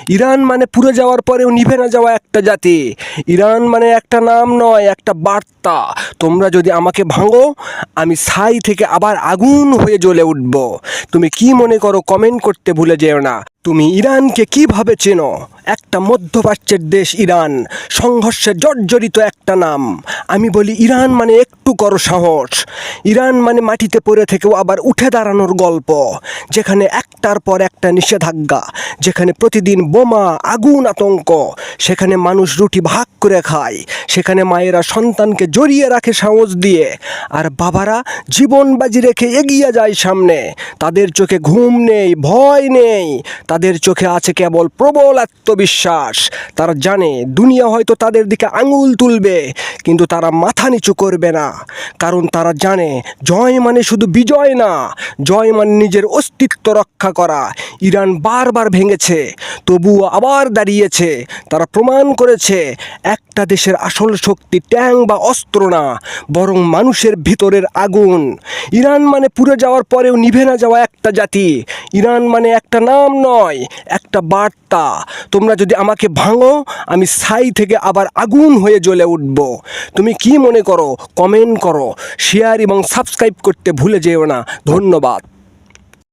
Iran মানে পুড়ে যাওয়ার পরেও নিভে না যাওয়া একটা জাতি। ইরান মানে একটা নাম নয়, একটা বার্তা। তোমরা যদি আমাকে ভাঙো, আমি ছাই থেকে আবার আগুন হয়ে জ্বলে উঠব। তুমি কি মনে করো কমেন্ট করতে ভুলে যেও না। তুমি ইরানকে কিভাবে চেনো? একটা মধ্যপ্রাচ্যের দেশ ইরান, সংঘর্ষে জর্জরিত একটা নাম। আমি বলি ইরান মানে একটু করো সাহস। ইরান মানে মাটিতে পড়ে থেকেও আবার উঠে দাঁড়ানোর গল্প, যেখানে একটার পর একটা নিষেধাজ্ঞা, যেখানে প্রতিদিন বোমা, আগুন, আতঙ্ক, সেখানে মানুষ রুটি ভাগ করে খায়, সেখানে মায়েরা সন্তানকে জড়িয়ে রাখে সাহস দিয়ে, আর বাবারা জীবন বাজি রেখে এগিয়ে যায় সামনে। তাদের চোখে ঘুম নেই, ভয় নেই, তাদের চোখে আছে কেবল প্রবল আত্মবিশ্বাস। তারা জানে দুনিয়া হয়তো তাদের দিকে আঙুল তুলবে, কিন্তু তারা মাথা নিচু করবে না, কারণ তারা জানে জয় মানে শুধু বিজয় না, জয় মানে নিজের অস্তিত্ব রক্ষা করা। ইরান বারবার ভেঙেছে, তবুও আবার দাঁড়িয়েছে। তারা প্রমাণ করেছে একটা দেশের আসল শক্তি ট্যাঙ্ক বা অস্ত্র না, বরং মানুষের ভিতরের আগুন। ইরান মানে পুড়ে যাওয়ার পরেও নিভে না যাওয়া একটা জাতি। ইরান মানে একটা নাম নয়, একটা বার্তা। তোমরা যদি আমাকে ভাঙো, আমি ছাই থেকে আবার আগুন হয়ে জ্বলে উঠব। তুমি কি মনে করো কমেন্ট করো, শেয়ার এবং সাবস্ক্রাইব করতে ভুলে যেও না। ধন্যবাদ।